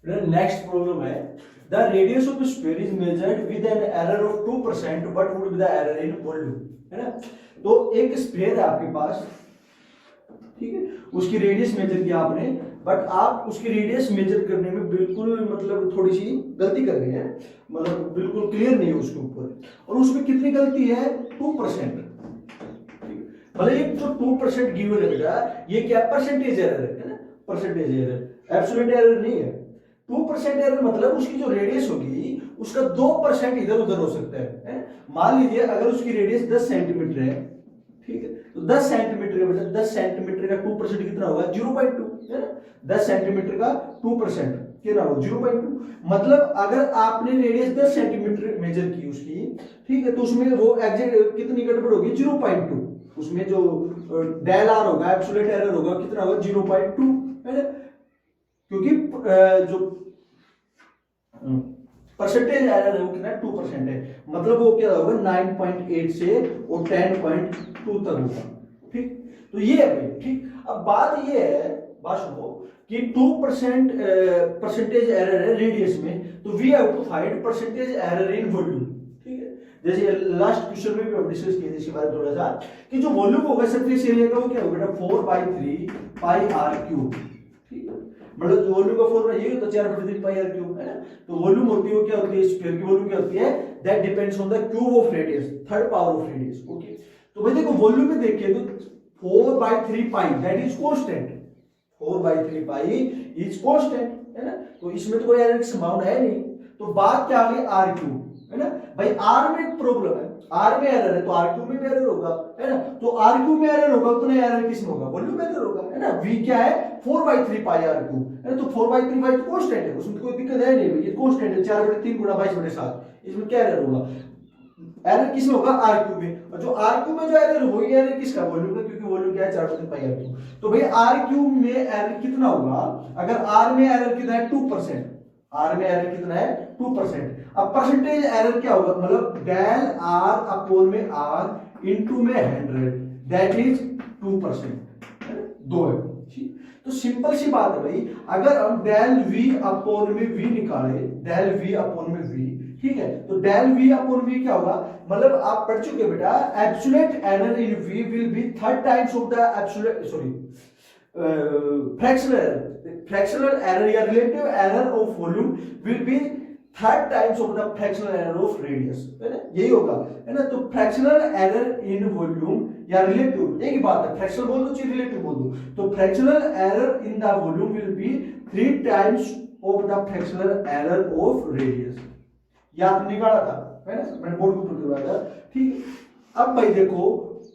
Next problem है, the radius of sphere is measured with an error of 2%, what would be the error in volume, है ना। तो एक sphere है आपके पास, ठीक है, उसकी रेडियस मेजर किया आपने, बट आप उसकी रेडियस मेजर करने में बिल्कुल मतलब थोड़ी सी गलती कर रहे हैं, मतलब बिल्कुल क्लियर नहीं है उसके ऊपर, और उसमें कितनी गलती है, 2%। मतलब ये जो 2% गिवन है बेटा, ये क्या परसेंटेज एरर है ना, परसेंटेज एरर, एब्सोल्यूट एरर नहीं है। 2% एरर मतलब उसकी जो रेडियस होगी उसका 2% इधर उधर हो सकता है? मान लीजिए अगर उसकी रेडियस 10 सेंटीमीटर है, ठीक है, तो 10 सेंटीमीटर का बेटा 10 सेंटीमीटर का 2% कितना होगा, 0.2, है ना। 10 सेंटीमीटर का 2% कितना होगा, 0.2। मतलब अगर आपने रेडियस 10 सेंटीमीटर मेजर की उसकी, ठीक है, तो उसमें वो एग्जैक्ट कितनी गड़बड़ होगी, 0.2। उसमें जो डेल आर होगा, एब्सोल्यूट एरर होगा, कितना होगा, 0.2, है ना। क्योंकि जो परसेंटेज एरर है वो कितना 2% है, मतलब वो क्या होगा 9.8 से और 10.2 तक होगा, ठीक। तो ये है भाई, ठीक। अब बात ये है, बात सुनो, कि 2% परसेंटेज एरर है रेडियस में, तो we have to find percentage error in volume, ठीक है। जैसे लास्ट क्वेश्चन में भी हम डिस्कस किए थे इसके बारे में थोड़ा सा, कि जो वॉल्यूम होगा सरफेस एरिया का वो क्या होगा बेटा, 4/3 पाई आर क्यूब, ठीक है। मतलब जो वॉल्यूम का फॉर्मूला ये होता है 4/3 पाई आर क्यूब, है ना। तो वॉल्यूम होती है, क्या होती है, स्फीयर की वॉल्यूम क्या होती है, that depends on the cube of radius, third power of radius, okay. तो भाई देखो वॉल्यूम में देखिए तो 4/3 pi that is constant, 4/3 pi is constant, है ना। तो इसमें तो कोई एरर की संभावना है नहीं। तो बात क्या आ गई, आर क्यूब, है ना। भाई आर में एक प्रॉब्लम है, आर में एरर है तो आर क्यूब में भी एरर होगा, है ना। तो आर क्यूब में एरर होगा तो एरर किस में होगा, वॉल्यूम में एरर होगा, है ना। वी क्या है, 4/3 पाई आर क्यूब, है ना। तो 4/3 पाई तो कांस्टेंट है, उसमें कोई दिक्कत है नहीं, ये कांस्टेंट है, 4/3 गुणा 22/7, इसमें क्या एरर होगा, एरर किस में होगा, आर क्यूब में। और जो आर क्यूब में जो एरर होगी, एरर किसका, वॉल्यूम का, क्योंकि वॉल्यूम क्या है 4/3 पाई आर क्यूब। तो भाई आर क्यूब में एरर कितना होगा, अगर आर में एरर कितना है 2%, आर में एरर कितना है 2%। अब परसेंटेज एरर क्या होगा, मतलब डेल आर अपॉन में आर इनटू में 100, दैट इज 2%, 2 है, ठीक। तो सिंपल सी बात है भाई, अगर हम डेल वी अपॉन में वी निकाले, डेल वी अपॉन में वी, ठीक है, तो डेल वी अपॉन वी क्या होगा, मतलब आप पढ़ चुके बेटा, absolute error in we will be 3 times of the absolute, sorry, fractional error या relative error of volume will be 3 times of the fractional error of radius, है ना, यही होगा, है ना। तो fractional error in volume या relative एक ही बात है, fractional बोल दो चाहे relative बोल दो, तो fractional error in the volume will be 3 times of the fractional error of radius। ये आपने निकाला था, है ना, मैंने बोर्ड को ऊपर करवाया था, ठीक। अब भाई देखो,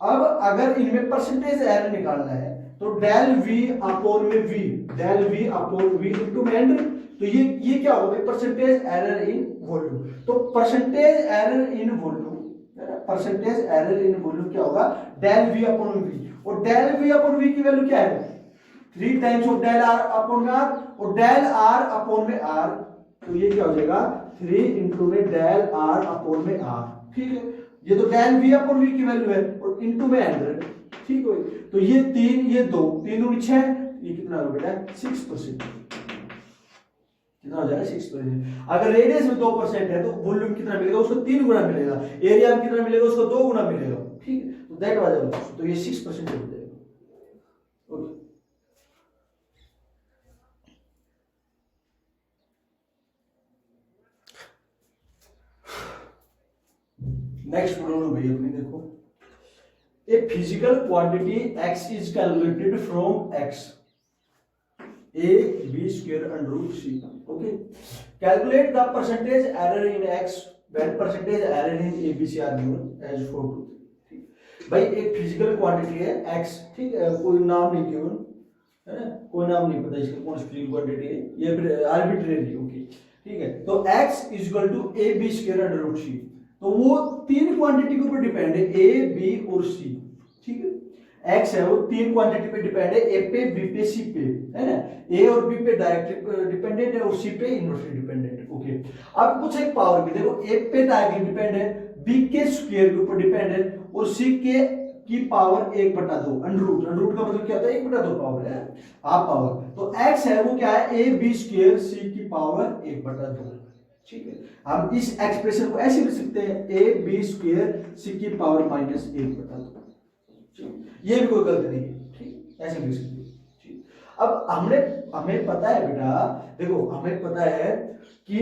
अब अगर इनमें परसेंटेज एरर निकालना है तो डेल वी अपॉन में V, del V upon V into में 100, तो ये क्या होगा, परसेंटेज एरर इन वॉल्यूम। तो परसेंटेज एरर इन वॉल्यूम, है ना, परसेंटेज एरर इन वॉल्यूम क्या होगा, डेल वी अपॉन वी, और डेल वी अपॉन वी की वैल्यू क्या है, 3 times of del R upon में आर, और डेल आर अपॉन में आर, तो ये क्या हो जाएगा 3 इंटू में डेल आर अपॉन में आर, ठीक है। ये तो डेल वी अपॉन वी की वैल्यू है, और इंटू में 100, ठीक है। तो ये 3 ये 2 3 दूनी 6, ये कितना हो बेटा 6%, कितना हो जाएगा 6%। अगर रेडियस में 2% है तो वॉल्यूम कितना मिलेगा, उसको 3 गुना मिलेगा, एरिया में कितना मिलेगा, उसको 2 गुना मिलेगा, ठीक है। तो दैट वाज, तो ये 6% हो जाएगा, ओके। नेक्स्ट प्रॉब्लम भैया अपनी देखो, a physical quantity x is calculated from x, a b square under root c, okay. Calculate the percentage error in x when percentage error in a b c are given as 4 to 3। भाई एक physical quantity है x, ठीक है, कोई नाम नहीं given, है ना, कोई नाम नहीं पता इसका कौन सी फिजिकल क्वांटिटी है, ये फिर आर्बिट्रेरी, ओके, ठीक है। तो x is equal to a b square under root c, तो वो 3 क्वांटिटी के ऊपर डिपेंड है, a b और c, ठीक है। x है वो 3 क्वांटिटी पे डिपेंड है, a पे b पे c पे, है ना। a और b पे डायरेक्टली डिपेंडेंट है और c पे इनवर्सली डिपेंडेंट है, ओके। अब कुछ एक पावर भी देखो, a पे डायरेक्टली डिपेंड है, b के स्क्वायर के ऊपर डिपेंड है और c के की पावर 1/2 अंडर रूट का मतलब क्या होता है 1/2 पावर है हाफ पावर। तो x है वो क्या है ab स्क्वायर c की पावर 1/2। ठीक है, हम इस एक्सप्रेशन को ऐसे लिख सकते हैं ab स्क्वायर c की पावर -1/2। ये भी कोई गलती नहीं है, ठीक, ऐसे लिख सकते हैं। ठीक, अब हमें पता है बेटा, देखो हमें पता है कि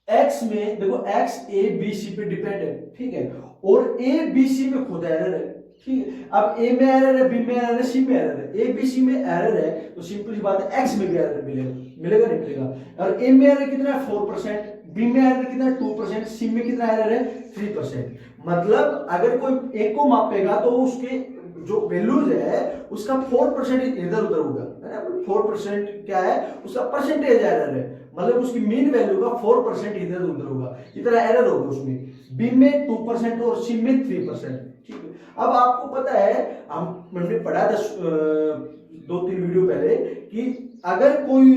x में देखो x a b c पे डिपेंड है, ठीक है, और a b c में खुद एरर है। ठीक है, अब a में एरर है, b में एरर है, c में एरर है। a b c में एरर है तो सिंपल सी बात है x में भी एरर मिलेगा नहीं मिलेगा। और a में एरर कितना है 4%, b में एरर कितना है 2%, c में कितना एरर है 3%। मतलब अगर कोई एक को मापेगा तो उसके जो वैल्यूज है उसका 4% इधर उधर होगा, है ना। 4% क्या है उसका परसेंटेज एरर है, मतलब उसकी मीन वैल्यू का 4% इधर उधर होगा, इतना एरर होगा उसमें। बी में 2% और सी में 3%। ठीक है, अब आपको पता है हमने पढ़ा था 2-3 वीडियो पहले कि अगर कोई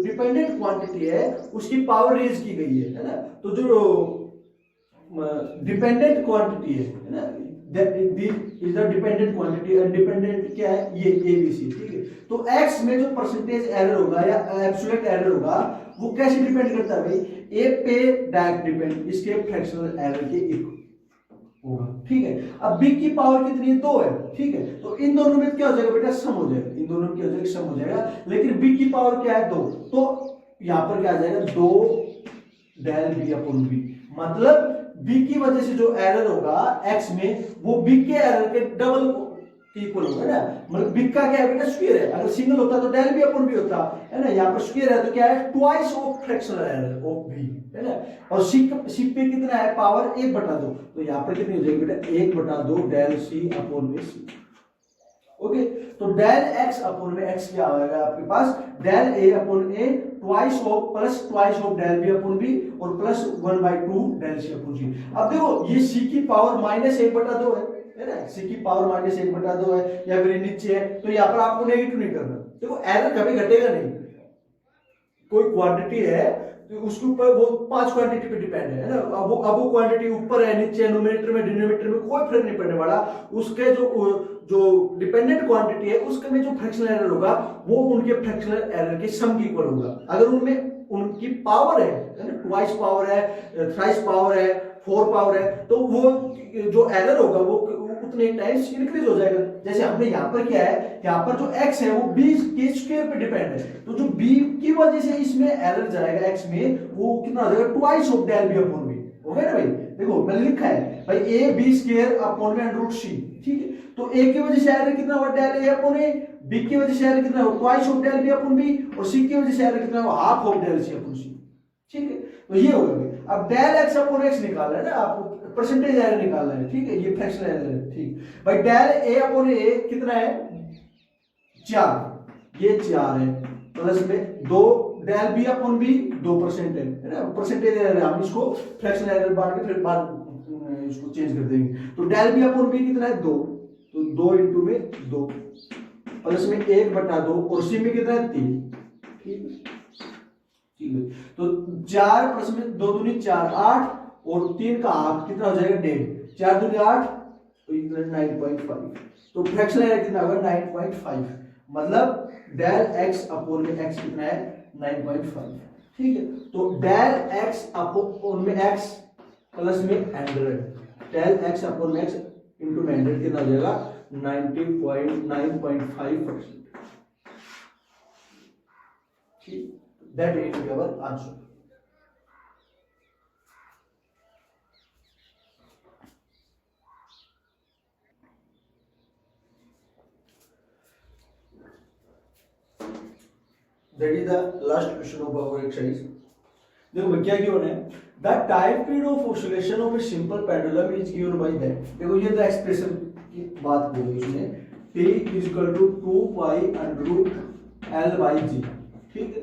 डिपेंडेंट क्वांटिटी है उसकी पावर रेज की गई है ना, तो जो डिपेंडेंट क्वांटिटी है ना, is the dependent quantity, dependent क्या है ये ABC। ठीक है, तो x में जो परसेंटेज एरर होगा या एब्सोल्यूट एरर होगा वो कैसे डिपेंड करता है भाई, a पे डायरेक्ट डिपेंड, इसके फ्रैक्शनल एरर के इक्वल होगा। ठीक है, अब b की पावर कितनी है 2 है। ठीक है, तो इन दोनों में क्या हो जाएगा बेटा सम हो जाएगा, इन दोनों में क्या हो जाएगा सम हो जाएगा, लेकिन b की पावर क्या है 2, तो यहां पर क्या आ जाएगा 2 del b/b, मतलब b की वजह से जो एरर होगा x में वो b के एरर के डबल इक्वल होगा ना, मतलब b का क्या है बेटा स्क्वायर है, अगर सिंगल होता तो del b/b होता है ना, यहाँ पर स्क्वायर है तो क्या है twice of fractional error of b, है ना। और c पे कितना है पावर 1/2, तो यहाँ पर कितनी हो जाएगी बेटा 1/2 del c/c। ओके, तो del x/x क्या आएगा आपके पास del a/a twice of plus twice of del b/b और प्लस 1/2 del c/c। अब देखो ये c की पावर -1/2 है ना, c की पावर -1/2 है या फिर नीचे है, तो यहाँ पर आपको नेगेटिव नहीं करना। देखो एरर कभी घटेगा नहीं, कोई क्वांटिटी है तो उसके ऊपर वो 5 क्वांटिटी पे डिपेंड है ना, अब वो क्वांटिटी ऊपर है नीचे है, न्यूमरेटर में डिनोमिनेटर में कोई फर्क नहीं पड़ने वाला, उसके जो डिपेंडेंट क्वांटिटी है उसके में जो फ्रैक्शनल एरर होगा वो उनके फ्रैक्शनल एरर के सम की इक्वल होगा। अगर उनमें उनकी पावर है ना, ट्वाइस पावर है, थ्राइस पावर है, 4 पावर है, तो वो जो एरर होगा वो उतने टाइम्स इंक्रीज हो जाएगा। जैसे हमने यहाँ पर क्या है, यहाँ पर जो x है वो b के स्क्वायर पे डिपेंड है, तो जो b की वजह से इसमें एरर जाएगा x में वो कितना हो जाएगा ट्वाइस ऑफ del b/b, हो गया ना भाई। देखो मैंने लिखा है भाई ab स्क्वायर अपॉन में √c। ठीक है, तो a की वजह से एरर कितना हुआ del a/a, b की वजह से एरर कितना हुआ ट्वाइस ऑफ del b/b और c की वजह से एरर कितना हुआ हाफ ऑफ del c/c। ठीक है, तो ये होगा। अब del x/x निकालना है ना, आपको परसेंटेज एरर निकालना है। ठीक है, ये फ्रैक्शनल एरर है। ठीक भाई del a/a कितना है 4, ये 4 है, प्लस में 2 del b/b 2% है ना, परसेंटेज एरर है, हम इसको फ्रैक्शनल एरर बांट के फिर बाद इसको चेंज कर देंगे। तो del b/b कितना है 2, तो 2 इंटू में 2 प्लस में 1/2 और c में कितना है 3। ठीक है, ठीक है, तो 4 प्लस में 2 दूनी 4 8 और 3 का हाफ कितना हो जाएगा 1.5, 4 दूनी 8 तो 9.5, तो फ्रैक्शनल एरर कितना होगा 9.5, मतलब del x/x कितना है 9.5। ठीक है, तो del x/x प्लस में 100, del x/x इंटू 100 कितना हो जाएगा 9.5%। ठीक, that is our answer। That is the last question of our exercise। देखो क्या गिवन है, the time period of oscillation of a simple pendulum is given by that। देखो ये तो एक्सप्रेशन की बात बोली उसने, t is equal to 2 pi √L/g। ठीक है,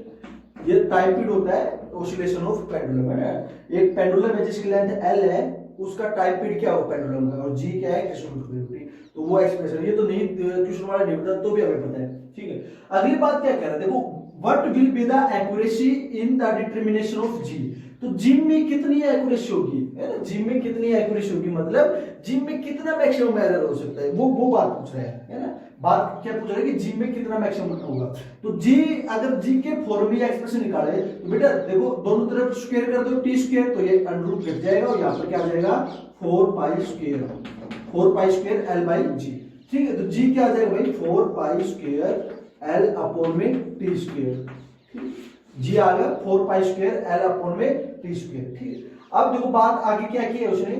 ये टाइम पीरियड होता है ऑसिलेशन ऑफ पेंडुलम, है ना। एक पेंडुलम है जिसकी लेंथ L है, उसका टाइम पीरियड क्या होगा पेंडुलम का, और g क्या है क्रिस्टल फ्रीक्वेंसी, तो वो एक्सप्रेशन ये तो नहीं ट्यूशन वाला नहीं पता तो भी हमें पता है। ठीक है, अगली बात क्या कह रहा है, देखो what will be the accuracy in the determination of g। तो जिम में कितनी एक्यूरेसी होगी, है ना, जिम में कितनी एक्यूरेसी होगी, मतलब जिम में कितना मैक्सिमम एरर हो सकता है, वो बात पूछ रहा है ना। बात क्या पूछ रहा है कि जिम में कितना मैक्सिमम होगा। तो जी, अगर जी के फॉर्मूला एक्सप्रेशन निकाले तो बेटा देखो दोनों तरफ स्क्वायर कर दो टी स्क्वायर, तो ये अंडर रूट कट जाएगा और यहाँ पर क्या आ जाएगा 4 pi square l by g. ठीक है, तो जी क्या आ जाएगा भाई 4 पाई स्क्वायर एल अपॉन में टी स्क्वायर। जी आ गया 4 पाई स्क्वायर एल अपॉन में टी स्क्वायर। ठीक है, अब देखो बात आगे क्या की है उसने,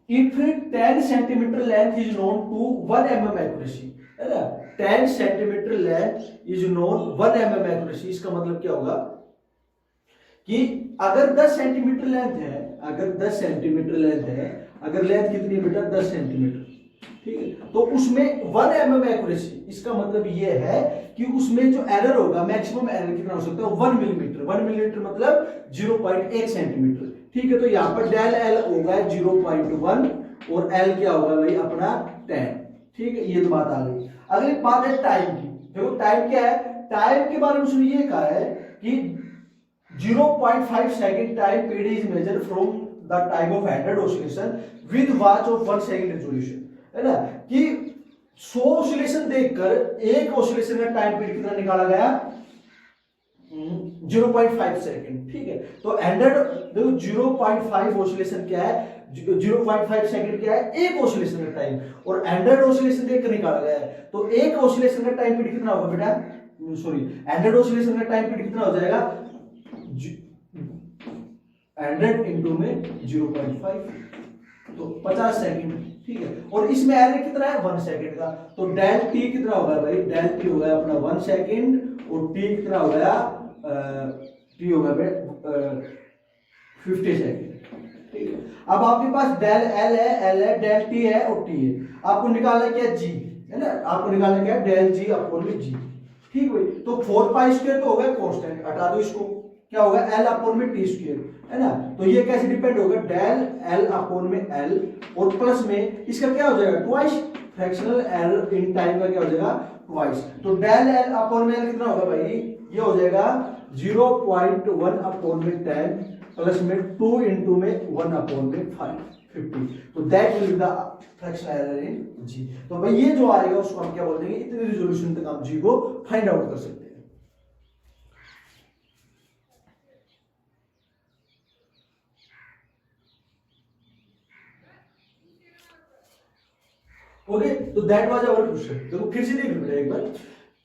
if 10 centimetre length is known to 1 mm accuracy, है ना, 10 centimetre length is known 1 mm accuracy. इसका मतलब क्या होगा कि अगर 10 सेंटीमीटर लेंथ है, अगर 10 सेंटीमीटर लेंथ है, अगर लेंथ कितनी है बेटा 10 सेंटीमीटर, ठीक है, तो उसमें 1 mm एक्यूरेसी, इसका मतलब ये है कि उसमें जो एरर होगा मैक्सिमम एरर कितना हो सकता है 1 मिलीमीटर। 1 मिलीमीटर मतलब 0.1 सेंटीमीटर। ठीक है, तो यहाँ पर डेल एल होगा 0.1 और एल क्या होगा भाई अपना 10। ठीक है, ये तो बात आ गई। अगली बात है टाइम की। देखो टाइम क्या है, टाइम के बारे में उसने ये कहा है कि 0.5 second time period is measured from the time of handed oscillation with watch of 1 second resolution, है ना, कि 100 ऑसिलेशन देखकर एक ऑसिलेशन का टाइम पीरियड कितना निकाला गया 0.5 सेकंड। ठीक है, तो 100 देखो 0.5 ऑसिलेशन क्या है, 0.5 सेकंड क्या है एक ऑसिलेशन का टाइम, और 100 ऑसिलेशन देखकर निकाला गया है, तो एक ऑसिलेशन का टाइम पीरियड कितना होगा बेटा, सॉरी 100 ऑसिलेशन का टाइम पीरियड कितना हो जाएगा 100 इंटू में 0.5 तो 50 सेकंड। ठीक है, और इसमें एरर कितना है 1 सेकंड का, तो डेल टी कितना होगा भाई, डेल टी हो गया अपना 1 सेकंड और टी कितना हो गया टी हो गया 50 सेकंड। ठीक है, अब आपके पास डेल एल है, डेल टी है और टी है, आपको निकालना क्या जी, है ना, आपको निकालना क्या डेल जी अपॉन में जी। ठीक है, तो 4 पाई स्क्वायर तो हो गया कांस्टेंट, हटा दो इसको, क्या होगा एल अपॉन में टी स्क्वायर, है ना, तो ये कैसे डिपेंड होगा डेल एल अपॉन में एल और प्लस में इसका क्या हो जाएगा twice, fractional error in time का क्या हो जाएगा ट्वाइस, तो डेल एल अपॉन में एल कितना होगा भाई, ये हो जाएगा 0.1 अपॉन में 10 प्लस में 2 इंटू में 1 अपॉन में 50, तो that will be the fractional error in g. तो भाई ये जो आएगा उसको हम क्या बोल देंगे, इतने रिजोल्यूशन तक हम जी को फाइंड आउट कर सकते हैं। ओके, तो दैट वाज आवर क्वेश्चन। देखो फिर से देख लो एक बार,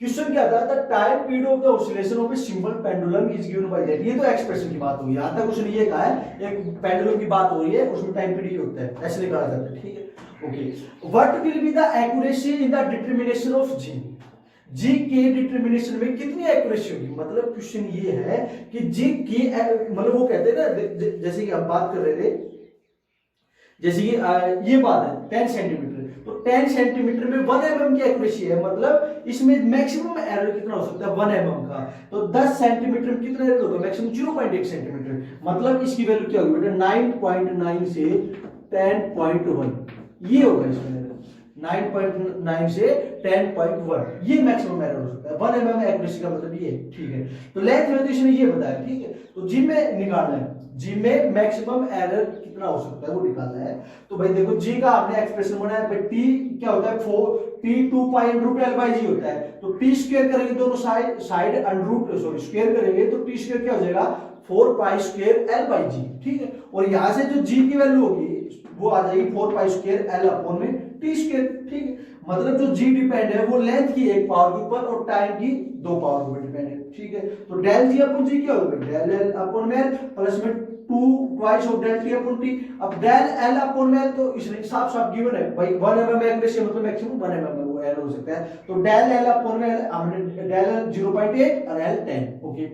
क्वेश्चन क्या था, the time period of the oscillation of a simple pendulum is given by that. ये तो एक्सप्रेशन की बात हुई, यहां तक उसने ये कहा है एक पेंडुलम की बात हो रही है, उसमें टाइम पीरियड होता है, ऐसे निकाला जाता है। ठीक है, okay, what will be the accuracy in the determination of g, g के डिटरमिनेशन में कितनी एक्यूरेसी होगी, मतलब क्वेश्चन ये है कि जी की मतलब वो कहते हैं ना, जैसे कि हम बात कर रहे थे, जैसे कि ये बात है 10 सेंटीमीटर, तो 10 सेंटीमीटर में 1 mm की एक्यूरेसी है, मतलब इसमें मैक्सिमम एरर कितना हो सकता है 1 mm का, तो 10 सेंटीमीटर में कितना एरर होगा मैक्सिमम 0.1 सेंटीमीटर, मतलब इसकी वैल्यू क्या होगी बेटा 9.9 से 10.1, ये होगा इसमें 9.9 से 10.1, ये मैक्सिमम एरर हो सकता है 1 mm एक्यूरेसी का मतलब ये। ठीक है, तो लेंथ में तो इसने ये बताया। ठीक है, तो जी में निकालना है, जी में मैक्सिमम एरर कितना हो सकता है वो निकालना है। तो भाई देखो जी का आपने एक्सप्रेशन बनाया, टी क्या होता है 2 pi under root l by g होता है, तो टी स्क्वायर करेंगे दोनों side under root sorry square करेंगे तो टी स्क्वायर क्या हो जाएगा 4 pi square l by g. ठीक है, और यहां से जो जी की वैल्यू होगी वो आ जाएगी 4 पाई स्क्वायर एल अपॉन में टी स्क्वायर। ठीक है, मतलब जो जी डिपेंड है वो लेंथ की एक पावर के ऊपर और टाइम की 2 पावर के ऊपर डिपेंड है। ठीक है, तो डेल जी अपॉन जी क्या होगा डेल एल अपॉन में एल प्लस में 2 twice of del T upon T. अब डेल एल अपॉन में एल तो इसने साफ साफ गिवन है भाई 1 mm एक्यूरेसी मतलब मैक्सिमम 1 mm में वो एरर हो सकता है, तो डेल एल अपॉन में एल हमने डेल एल 0.8 और एल 10। ओके,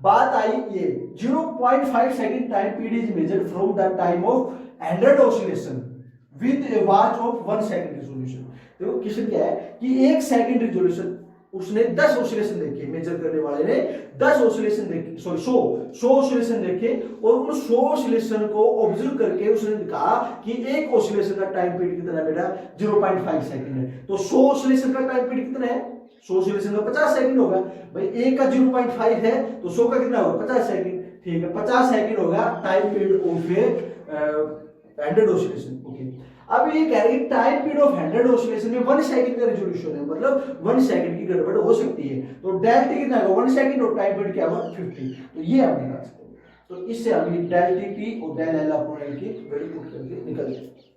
बात आई ये 0.5 second time period is measured from the time of hundred oscillation with a watch of 1 second resolution. देखो क्वेश्चन क्या है कि 1 सेकंड रिजोल्यूशन उसने 10 ऑसिलेशन देखे, मेजर करने वाले ने 10 ऑसिलेशन देखे, सॉरी 100 ऑसिलेशन देखे और उन 100 ऑसिलेशन को ऑब्जर्व करके उसने कहा कि एक ऑसिलेशन का टाइम पीरियड कितना है बेटा 0.5 सेकंड है, तो 100 ऑसिलेशन का टाइम पीरियड कितना है 100 ऑसिलेशन का 50 सेकंड होगा भाई, एक का 0.5 है तो 100 का कितना होगा 50 सेकंड। ठीक है, 50 सेकंड होगा time period of A 100 oscillation. Okay, अब ये कह रही है टाइम पीरियड ऑफ 100 ऑसिलेशन में 1 सेकंड का रिजोल्यूशन है, मतलब 1 सेकंड की गड़बड़ हो सकती है। तो डेल टी कितना होगा 1 सेकंड और टाइम पीरियड क्या होगा 50। तो ये हम निकाल सकते हैं। तो इससे हम डेल टी की और डेल एल अपॉन एल की वैल्यू पुट करके निकल जाएंगे।